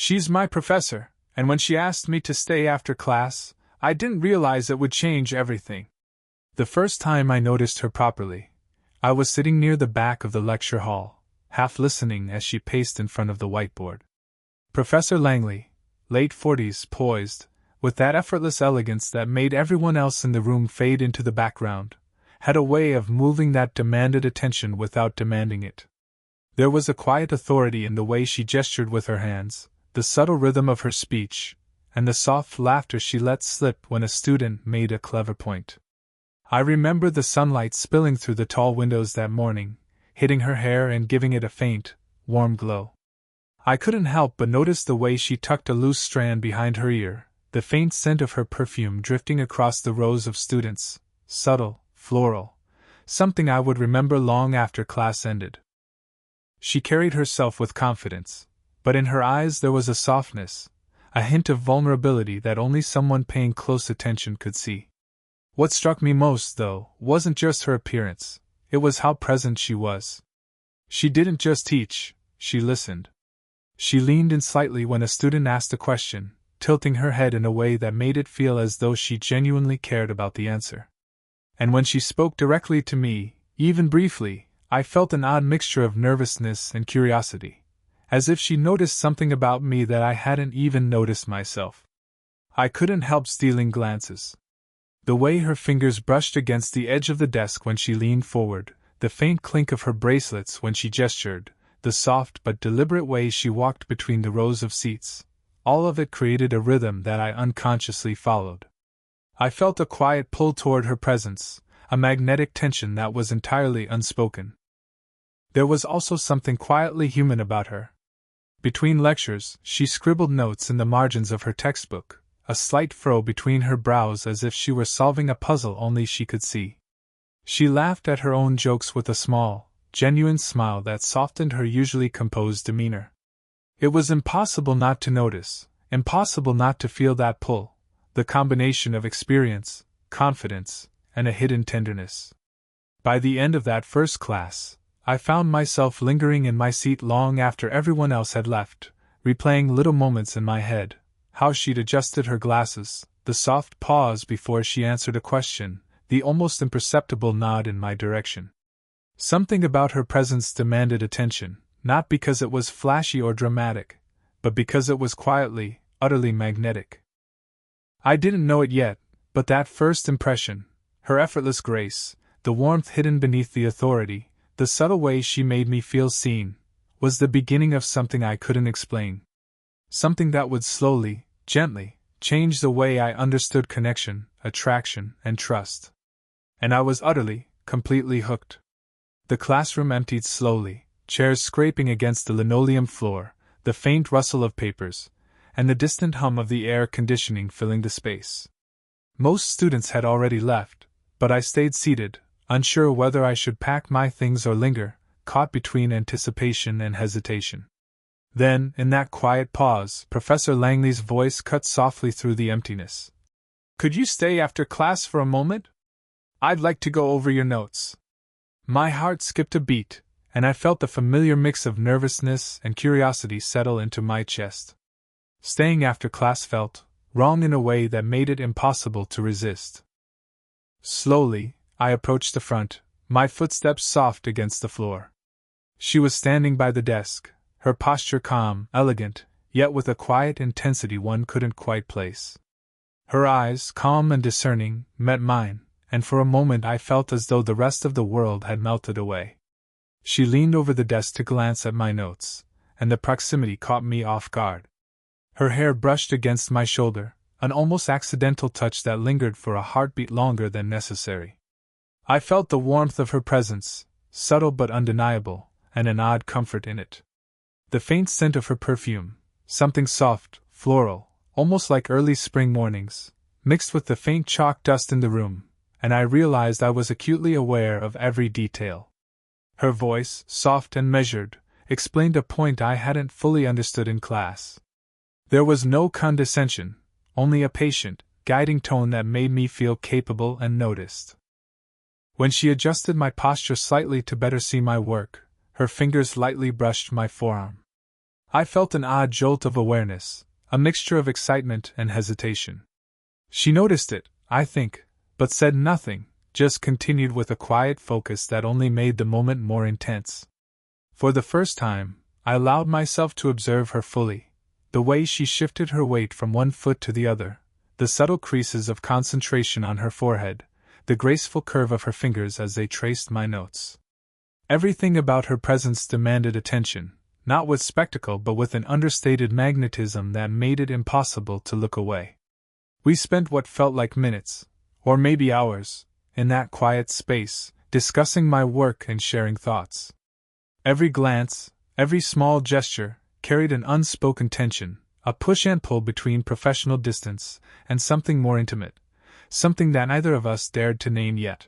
She's my professor, and when she asked me to stay after class, I didn't realize it would change everything. The first time I noticed her properly, I was sitting near the back of the lecture hall, half listening as she paced in front of the whiteboard. Professor Langley, late 40s, poised, with that effortless elegance that made everyone else in the room fade into the background, had a way of moving that demanded attention without demanding it. There was a quiet authority in the way she gestured with her hands, the subtle rhythm of her speech, and the soft laughter she let slip when a student made a clever point. I remember the sunlight spilling through the tall windows that morning, hitting her hair and giving it a faint, warm glow. I couldn't help but notice the way she tucked a loose strand behind her ear, the faint scent of her perfume drifting across the rows of students, subtle, floral, something I would remember long after class ended. She carried herself with confidence, but in her eyes there was a softness, a hint of vulnerability that only someone paying close attention could see. What struck me most, though, wasn't just her appearance, it was how present she was. She didn't just teach, she listened. She leaned in slightly when a student asked a question, tilting her head in a way that made it feel as though she genuinely cared about the answer. And when she spoke directly to me, even briefly, I felt an odd mixture of nervousness and curiosity, as if she noticed something about me that I hadn't even noticed myself. I couldn't help stealing glances. The way her fingers brushed against the edge of the desk when she leaned forward, the faint clink of her bracelets when she gestured, the soft but deliberate way she walked between the rows of seats, all of it created a rhythm that I unconsciously followed. I felt a quiet pull toward her presence, a magnetic tension that was entirely unspoken. There was also something quietly human about her. Between lectures, she scribbled notes in the margins of her textbook, a slight furrow between her brows as if she were solving a puzzle only she could see. She laughed at her own jokes with a small, genuine smile that softened her usually composed demeanor. It was impossible not to notice, impossible not to feel that pull, the combination of experience, confidence, and a hidden tenderness. By the end of that first class, I found myself lingering in my seat long after everyone else had left, replaying little moments in my head, how she'd adjusted her glasses, the soft pause before she answered a question, the almost imperceptible nod in my direction. Something about her presence demanded attention, not because it was flashy or dramatic, but because it was quietly, utterly magnetic. I didn't know it yet, but that first impression, her effortless grace, the warmth hidden beneath the authority, the subtle way she made me feel seen, was the beginning of something I couldn't explain. Something that would slowly, gently, change the way I understood connection, attraction, and trust. And I was utterly, completely hooked. The classroom emptied slowly, chairs scraping against the linoleum floor, the faint rustle of papers, and the distant hum of the air conditioning filling the space. Most students had already left, but I stayed seated, unsure whether I should pack my things or linger, caught between anticipation and hesitation. Then, in that quiet pause, Professor Langley's voice cut softly through the emptiness. "Could you stay after class for a moment? I'd like to go over your notes." My heart skipped a beat, and I felt the familiar mix of nervousness and curiosity settle into my chest. Staying after class felt wrong in a way that made it impossible to resist. Slowly, I approached the front, my footsteps soft against the floor. She was standing by the desk, her posture calm, elegant, yet with a quiet intensity one couldn't quite place. Her eyes, calm and discerning, met mine, and for a moment I felt as though the rest of the world had melted away. She leaned over the desk to glance at my notes, and the proximity caught me off guard. Her hair brushed against my shoulder, an almost accidental touch that lingered for a heartbeat longer than necessary. I felt the warmth of her presence, subtle but undeniable, and an odd comfort in it. The faint scent of her perfume, something soft, floral, almost like early spring mornings, mixed with the faint chalk dust in the room, and I realized I was acutely aware of every detail. Her voice, soft and measured, explained a point I hadn't fully understood in class. There was no condescension, only a patient, guiding tone that made me feel capable and noticed. When she adjusted my posture slightly to better see my work, her fingers lightly brushed my forearm. I felt an odd jolt of awareness, a mixture of excitement and hesitation. She noticed it, I think, but said nothing, just continued with a quiet focus that only made the moment more intense. For the first time, I allowed myself to observe her fully, the way she shifted her weight from one foot to the other, the subtle creases of concentration on her forehead, the graceful curve of her fingers as they traced my notes. Everything about her presence demanded attention, not with spectacle but with an understated magnetism that made it impossible to look away. We spent what felt like minutes, or maybe hours, in that quiet space, discussing my work and sharing thoughts. Every glance, every small gesture, carried an unspoken tension, a push and pull between professional distance and something more intimate, something that neither of us dared to name yet.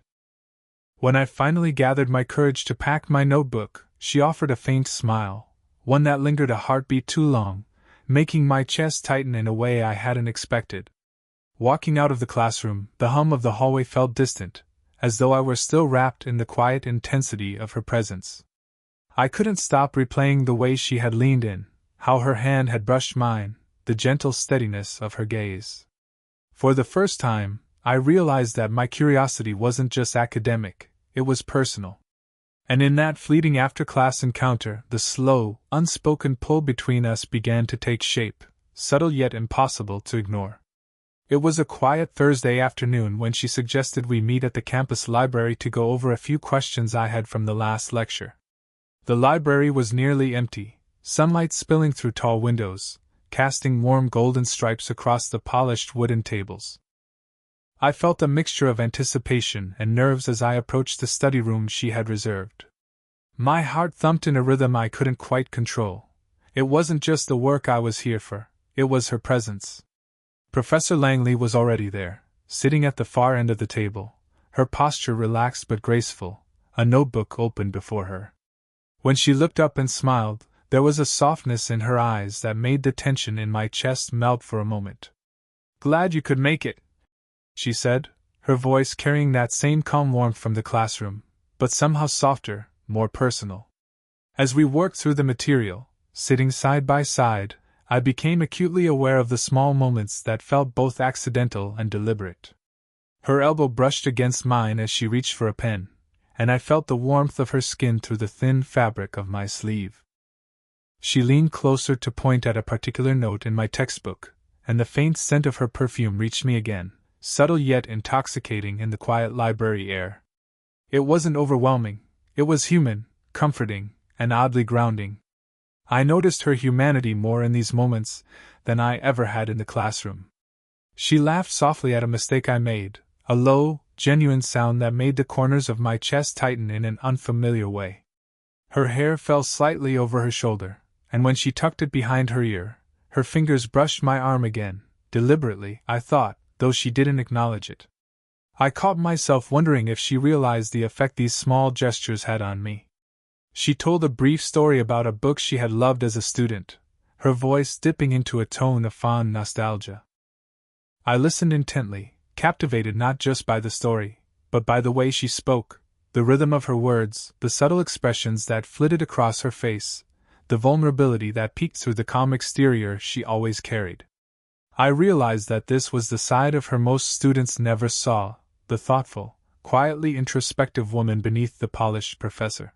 When I finally gathered my courage to pack my notebook, she offered a faint smile, one that lingered a heartbeat too long, making my chest tighten in a way I hadn't expected. Walking out of the classroom, the hum of the hallway felt distant, as though I were still wrapped in the quiet intensity of her presence. I couldn't stop replaying the way she had leaned in, how her hand had brushed mine, the gentle steadiness of her gaze. For the first time, I realized that my curiosity wasn't just academic, it was personal. And in that fleeting after-class encounter, the slow, unspoken pull between us began to take shape, subtle yet impossible to ignore. It was a quiet Thursday afternoon when she suggested we meet at the campus library to go over a few questions I had from the last lecture. The library was nearly empty, sunlight spilling through tall windows, casting warm golden stripes across the polished wooden tables. I felt a mixture of anticipation and nerves as I approached the study room she had reserved. My heart thumped in a rhythm I couldn't quite control. It wasn't just the work I was here for, it was her presence. Professor Langley was already there, sitting at the far end of the table, her posture relaxed but graceful, a notebook open before her. When she looked up and smiled, there was a softness in her eyes that made the tension in my chest melt for a moment. "Glad you could make it," she said, her voice carrying that same calm warmth from the classroom, but somehow softer, more personal. As we worked through the material, sitting side by side, I became acutely aware of the small moments that felt both accidental and deliberate. Her elbow brushed against mine as she reached for a pen, and I felt the warmth of her skin through the thin fabric of my sleeve. She leaned closer to point at a particular note in my textbook, and the faint scent of her perfume reached me again, subtle yet intoxicating in the quiet library air. It wasn't overwhelming, it was human, comforting, and oddly grounding. I noticed her humanity more in these moments than I ever had in the classroom. She laughed softly at a mistake I made, a low, genuine sound that made the corners of my chest tighten in an unfamiliar way. Her hair fell slightly over her shoulder, and when she tucked it behind her ear, her fingers brushed my arm again, deliberately, I thought, though she didn't acknowledge it. I caught myself wondering if she realized the effect these small gestures had on me. She told a brief story about a book she had loved as a student, her voice dipping into a tone of fond nostalgia. I listened intently, captivated not just by the story, but by the way she spoke, the rhythm of her words, the subtle expressions that flitted across her face, the vulnerability that peeked through the calm exterior she always carried. I realized that this was the side of her most students never saw, the thoughtful, quietly introspective woman beneath the polished professor.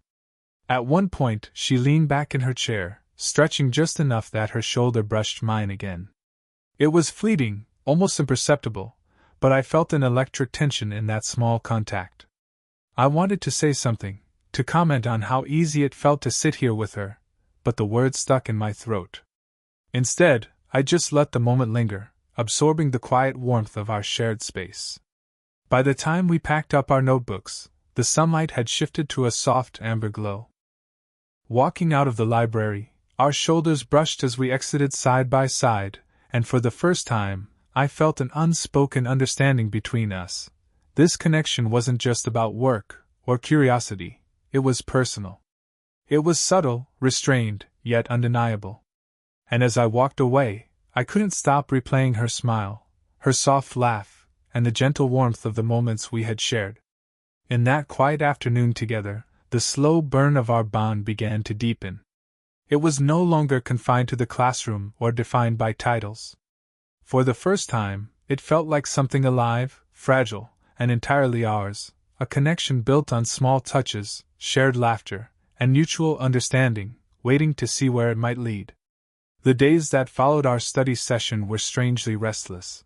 At one point, she leaned back in her chair, stretching just enough that her shoulder brushed mine again. It was fleeting, almost imperceptible, but I felt an electric tension in that small contact. I wanted to say something, to comment on how easy it felt to sit here with her, but the words stuck in my throat. Instead, I just let the moment linger, absorbing the quiet warmth of our shared space. By the time we packed up our notebooks, the sunlight had shifted to a soft amber glow. Walking out of the library, our shoulders brushed as we exited side by side, and for the first time, I felt an unspoken understanding between us. This connection wasn't just about work or curiosity, it was personal. It was subtle, restrained, yet undeniable. And as I walked away, I couldn't stop replaying her smile, her soft laugh, and the gentle warmth of the moments we had shared. In that quiet afternoon together, the slow burn of our bond began to deepen. It was no longer confined to the classroom or defined by titles. For the first time, it felt like something alive, fragile, and entirely ours, a connection built on small touches, shared laughter, and mutual understanding, waiting to see where it might lead. The days that followed our study session were strangely restless.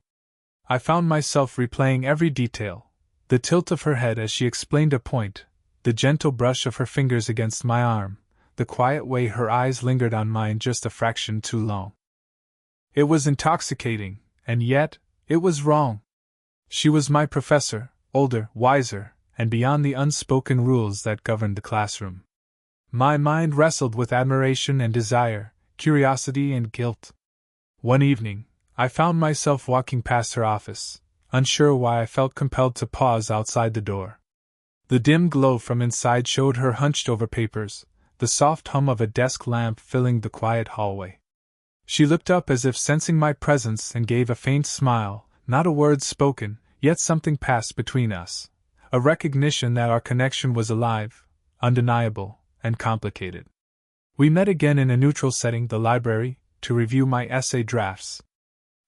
I found myself replaying every detail, the tilt of her head as she explained a point, the gentle brush of her fingers against my arm, the quiet way her eyes lingered on mine just a fraction too long. It was intoxicating, and yet, it was wrong. She was my professor, older, wiser, and beyond the unspoken rules that governed the classroom. My mind wrestled with admiration and desire, curiosity and guilt. One evening, I found myself walking past her office, unsure why I felt compelled to pause outside the door. The dim glow from inside showed her hunched over papers, the soft hum of a desk lamp filling the quiet hallway. She looked up as if sensing my presence and gave a faint smile, not a word spoken, yet something passed between us, a recognition that our connection was alive, undeniable, and complicated. We met again in a neutral setting, the library, to review my essay drafts.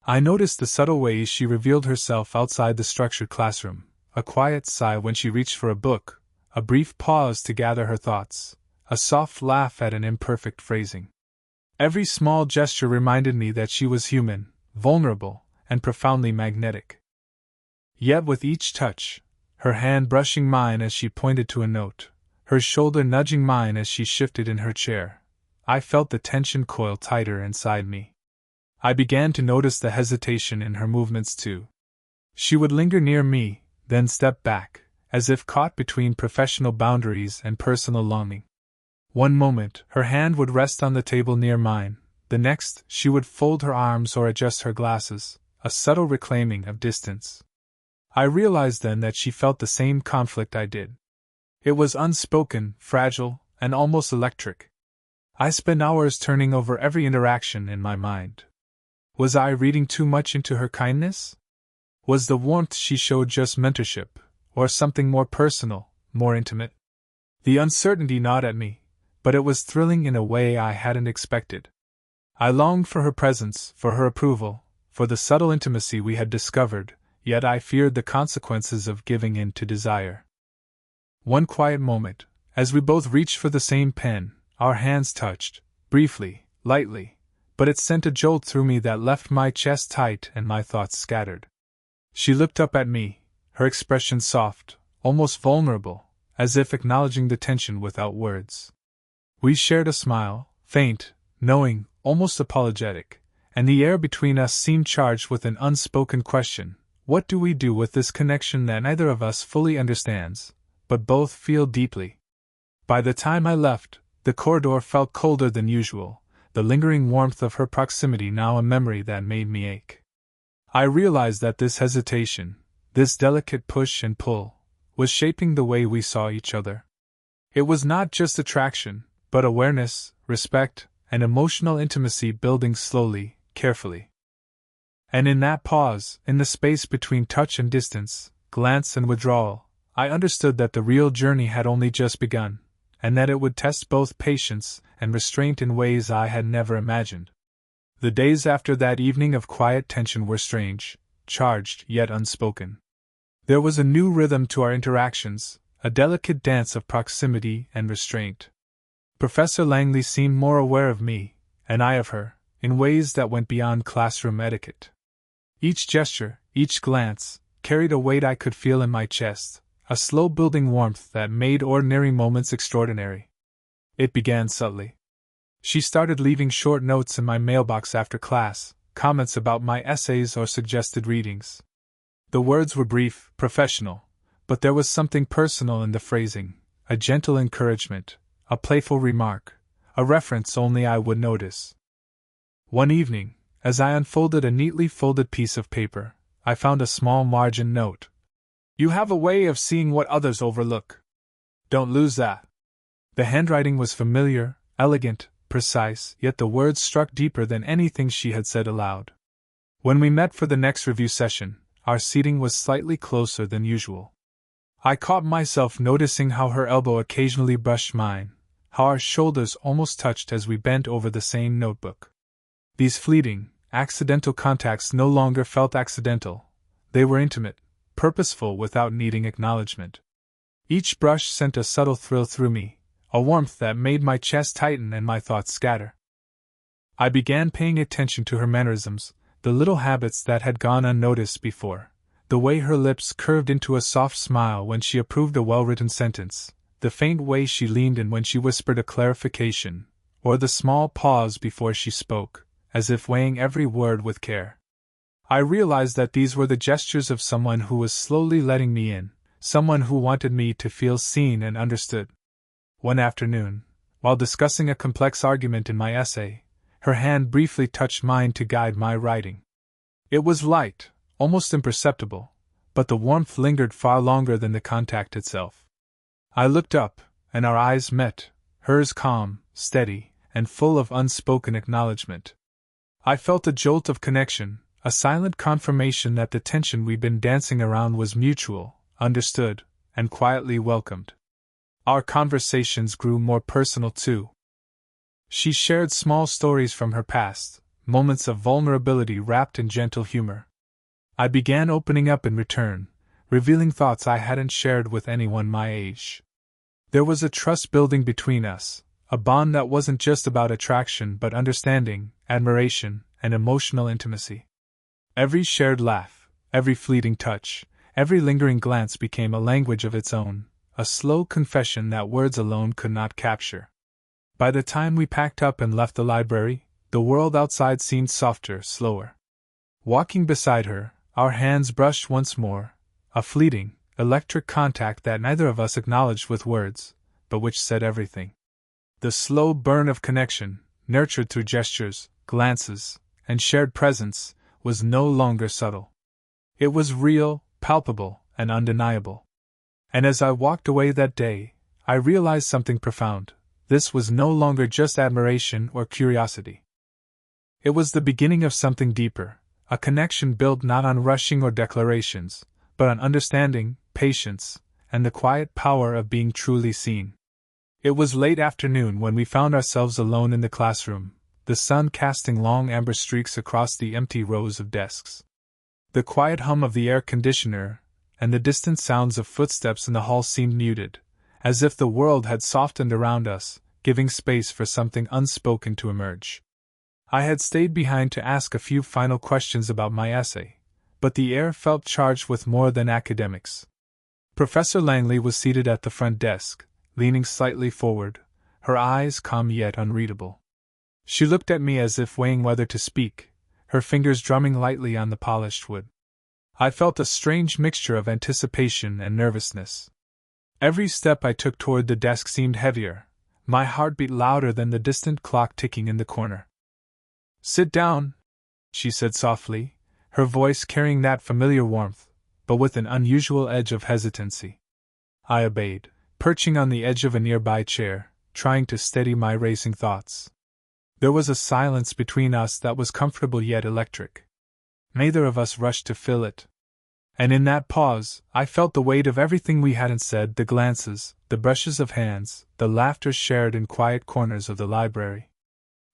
I noticed the subtle ways she revealed herself outside the structured classroom, a quiet sigh when she reached for a book, a brief pause to gather her thoughts, a soft laugh at an imperfect phrasing. Every small gesture reminded me that she was human, vulnerable, and profoundly magnetic. Yet with each touch, her hand brushing mine as she pointed to a note, her shoulder nudging mine as she shifted in her chair, I felt the tension coil tighter inside me. I began to notice the hesitation in her movements too. She would linger near me, then step back, as if caught between professional boundaries and personal longing. One moment, her hand would rest on the table near mine, the next, she would fold her arms or adjust her glasses, a subtle reclaiming of distance. I realized then that she felt the same conflict I did. It was unspoken, fragile, and almost electric. I spent hours turning over every interaction in my mind. Was I reading too much into her kindness? Was the warmth she showed just mentorship, or something more personal, more intimate? The uncertainty gnawed at me, but it was thrilling in a way I hadn't expected. I longed for her presence, for her approval, for the subtle intimacy we had discovered, yet I feared the consequences of giving in to desire. One quiet moment, as we both reached for the same pen, our hands touched, briefly, lightly, but it sent a jolt through me that left my chest tight and my thoughts scattered. She looked up at me, her expression soft, almost vulnerable, as if acknowledging the tension without words. We shared a smile, faint, knowing, almost apologetic, and the air between us seemed charged with an unspoken question: what do we do with this connection that neither of us fully understands, but both feel deeply? By the time I left, the corridor felt colder than usual, the lingering warmth of her proximity now a memory that made me ache. I realized that this hesitation, this delicate push and pull, was shaping the way we saw each other. It was not just attraction, but awareness, respect, and emotional intimacy building slowly, carefully. And in that pause, in the space between touch and distance, glance and withdrawal, I understood that the real journey had only just begun, and that it would test both patience and restraint in ways I had never imagined. The days after that evening of quiet tension were strange, charged yet unspoken. There was a new rhythm to our interactions, a delicate dance of proximity and restraint. Professor Langley seemed more aware of me, and I of her, in ways that went beyond classroom etiquette. Each gesture, each glance, carried a weight I could feel in my chest, a slow-building warmth that made ordinary moments extraordinary. It began subtly. She started leaving short notes in my mailbox after class, comments about my essays or suggested readings. The words were brief, professional, but there was something personal in the phrasing, a gentle encouragement, a playful remark, a reference only I would notice. One evening, as I unfolded a neatly folded piece of paper, I found a small margin note. "You have a way of seeing what others overlook. Don't lose that." The handwriting was familiar, elegant, precise, yet the words struck deeper than anything she had said aloud. When we met for the next review session, our seating was slightly closer than usual. I caught myself noticing how her elbow occasionally brushed mine, how our shoulders almost touched as we bent over the same notebook. These fleeting, accidental contacts no longer felt accidental. They were intimate, purposeful without needing acknowledgement. Each brush sent a subtle thrill through me, a warmth that made my chest tighten and my thoughts scatter. I began paying attention to her mannerisms, the little habits that had gone unnoticed before, the way her lips curved into a soft smile when she approved a well-written sentence, the faint way she leaned in when she whispered a clarification, or the small pause before she spoke, as if weighing every word with care. I realized that these were the gestures of someone who was slowly letting me in, someone who wanted me to feel seen and understood. One afternoon, while discussing a complex argument in my essay, her hand briefly touched mine to guide my writing. It was light, almost imperceptible, but the warmth lingered far longer than the contact itself. I looked up, and our eyes met, hers calm, steady, and full of unspoken acknowledgement. I felt a jolt of connection, a silent confirmation that the tension we'd been dancing around was mutual, understood, and quietly welcomed. Our conversations grew more personal too. She shared small stories from her past, moments of vulnerability wrapped in gentle humor. I began opening up in return, revealing thoughts I hadn't shared with anyone my age. There was a trust building between us, a bond that wasn't just about attraction but understanding, admiration, and emotional intimacy. Every shared laugh, every fleeting touch, every lingering glance became a language of its own, a slow confession that words alone could not capture. By the time we packed up and left the library, the world outside seemed softer, slower. Walking beside her, our hands brushed once more, a fleeting, electric contact that neither of us acknowledged with words, but which said everything. The slow burn of connection, nurtured through gestures, glances, and shared presence, was no longer subtle. It was real, palpable, and undeniable. And as I walked away that day, I realized something profound. This was no longer just admiration or curiosity. It was the beginning of something deeper, a connection built not on rushing or declarations, but on understanding, patience, and the quiet power of being truly seen. It was late afternoon when we found ourselves alone in the classroom, the sun casting long amber streaks across the empty rows of desks. The quiet hum of the air conditioner and the distant sounds of footsteps in the hall seemed muted, as if the world had softened around us, giving space for something unspoken to emerge. I had stayed behind to ask a few final questions about my essay, but the air felt charged with more than academics. Professor Langley was seated at the front desk, leaning slightly forward, her eyes calm yet unreadable. She looked at me as if weighing whether to speak, her fingers drumming lightly on the polished wood. I felt a strange mixture of anticipation and nervousness. Every step I took toward the desk seemed heavier, my heart beat louder than the distant clock ticking in the corner. "Sit down," she said softly, her voice carrying that familiar warmth, but with an unusual edge of hesitancy. I obeyed, perching on the edge of a nearby chair, trying to steady my racing thoughts. There was a silence between us that was comfortable yet electric. Neither of us rushed to fill it. And in that pause, I felt the weight of everything we hadn't said, the glances, the brushes of hands, the laughter shared in quiet corners of the library.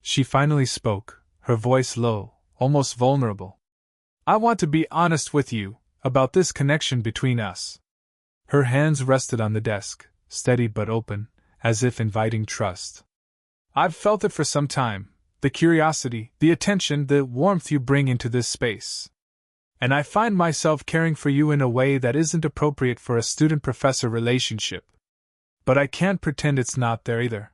She finally spoke, her voice low, almost vulnerable. "I want to be honest with you about this connection between us." Her hands rested on the desk, steady but open, as if inviting trust. "I've felt it for some time, the curiosity, the attention, the warmth you bring into this space. And I find myself caring for you in a way that isn't appropriate for a student-professor relationship. But I can't pretend it's not there either."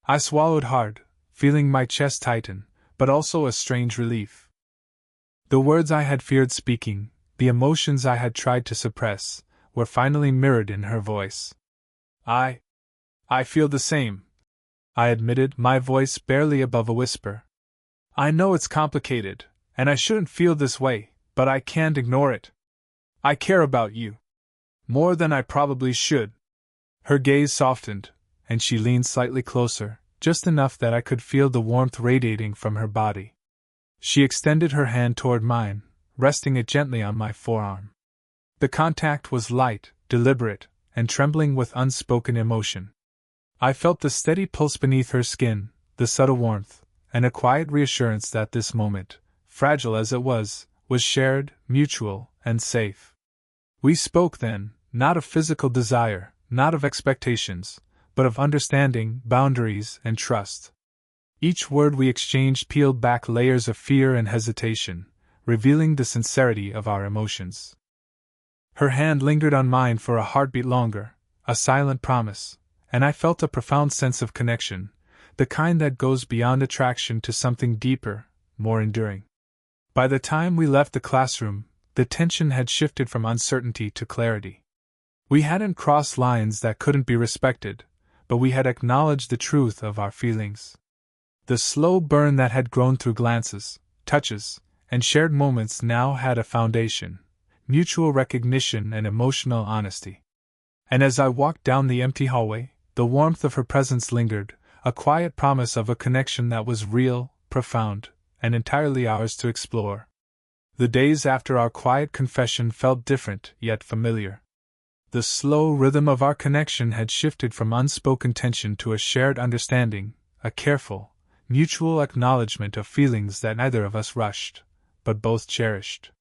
I swallowed hard, feeling my chest tighten, but also a strange relief. The words I had feared speaking, the emotions I had tried to suppress, were finally mirrored in her voice. I feel the same," I admitted, my voice barely above a whisper. "I know it's complicated, and I shouldn't feel this way, but I can't ignore it. I care about you. More than I probably should." Her gaze softened, and she leaned slightly closer, just enough that I could feel the warmth radiating from her body. She extended her hand toward mine, resting it gently on my forearm. The contact was light, deliberate, and trembling with unspoken emotion. I felt the steady pulse beneath her skin, the subtle warmth, and a quiet reassurance that this moment, fragile as it was shared, mutual, and safe. We spoke then, not of physical desire, not of expectations, but of understanding, boundaries, and trust. Each word we exchanged peeled back layers of fear and hesitation, revealing the sincerity of our emotions. Her hand lingered on mine for a heartbeat longer, a silent promise, and I felt a profound sense of connection, the kind that goes beyond attraction to something deeper, more enduring. By the time we left the classroom, the tension had shifted from uncertainty to clarity. We hadn't crossed lines that couldn't be respected, but we had acknowledged the truth of our feelings. The slow burn that had grown through glances, touches, and shared moments now had a foundation: mutual recognition and emotional honesty. And as I walked down the empty hallway, the warmth of her presence lingered, a quiet promise of a connection that was real, profound, and entirely ours to explore. The days after our quiet confession felt different, yet familiar. The slow rhythm of our connection had shifted from unspoken tension to a shared understanding, a careful, mutual acknowledgement of feelings that neither of us rushed, but both cherished.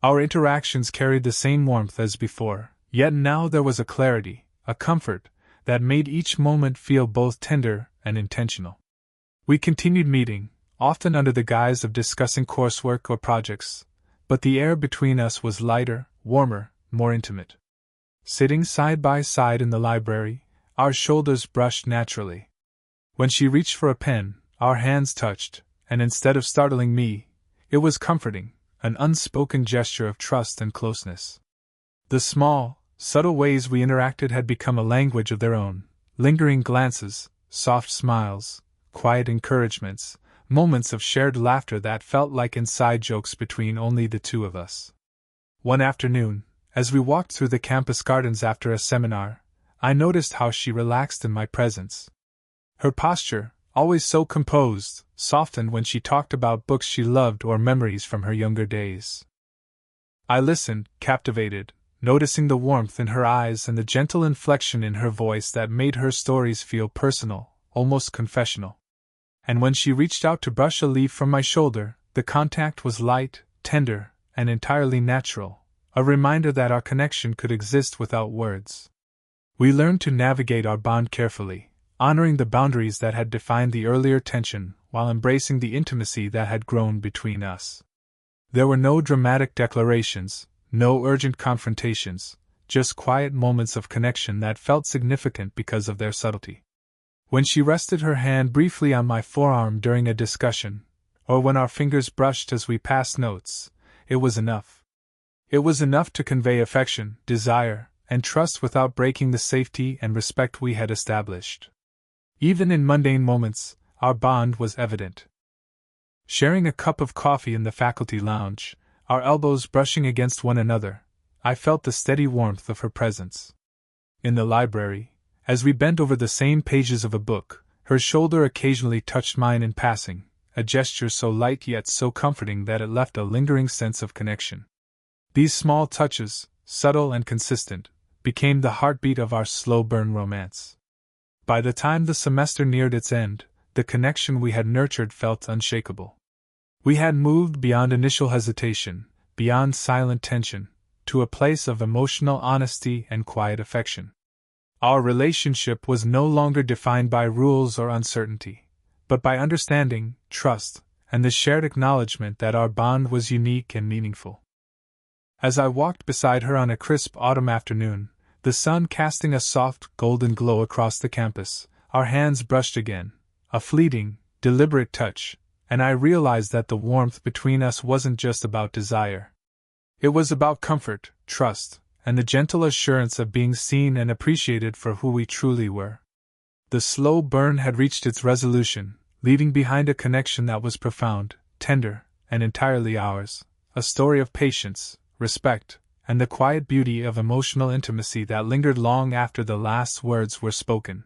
Our interactions carried the same warmth as before, yet now there was a clarity, a comfort, that made each moment feel both tender and intentional. We continued meeting, often under the guise of discussing coursework or projects, but the air between us was lighter, warmer, more intimate. Sitting side by side in the library, our shoulders brushed naturally. When she reached for a pen, our hands touched, and instead of startling me, it was comforting, an unspoken gesture of trust and closeness. The small, subtle ways we interacted had become a language of their own: lingering glances, soft smiles, quiet encouragements, moments of shared laughter that felt like inside jokes between only the two of us. One afternoon, as we walked through the campus gardens after a seminar, I noticed how she relaxed in my presence. Her posture, always so composed, softened when she talked about books she loved or memories from her younger days. I listened, captivated, noticing the warmth in her eyes and the gentle inflection in her voice that made her stories feel personal, almost confessional. And when she reached out to brush a leaf from my shoulder, the contact was light, tender, and entirely natural, a reminder that our connection could exist without words. We learned to navigate our bond carefully, honoring the boundaries that had defined the earlier tension while embracing the intimacy that had grown between us. There were no dramatic declarations, no urgent confrontations, just quiet moments of connection that felt significant because of their subtlety. When she rested her hand briefly on my forearm during a discussion, or when our fingers brushed as we passed notes, it was enough. It was enough to convey affection, desire, and trust without breaking the safety and respect we had established. Even in mundane moments, our bond was evident. Sharing a cup of coffee in the faculty lounge, our elbows brushing against one another, I felt the steady warmth of her presence. In the library, as we bent over the same pages of a book, her shoulder occasionally touched mine in passing, a gesture so light yet so comforting that it left a lingering sense of connection. These small touches, subtle and consistent, became the heartbeat of our slow-burn romance. By the time the semester neared its end, the connection we had nurtured felt unshakable. We had moved beyond initial hesitation, beyond silent tension, to a place of emotional honesty and quiet affection. Our relationship was no longer defined by rules or uncertainty, but by understanding, trust, and the shared acknowledgement that our bond was unique and meaningful. As I walked beside her on a crisp autumn afternoon, the sun casting a soft, golden glow across the campus, our hands brushed again, a fleeting, deliberate touch, and I realized that the warmth between us wasn't just about desire. It was about comfort, trust, and the gentle assurance of being seen and appreciated for who we truly were. The slow burn had reached its resolution, leaving behind a connection that was profound, tender, and entirely ours, a story of patience, respect, and the quiet beauty of emotional intimacy that lingered long after the last words were spoken.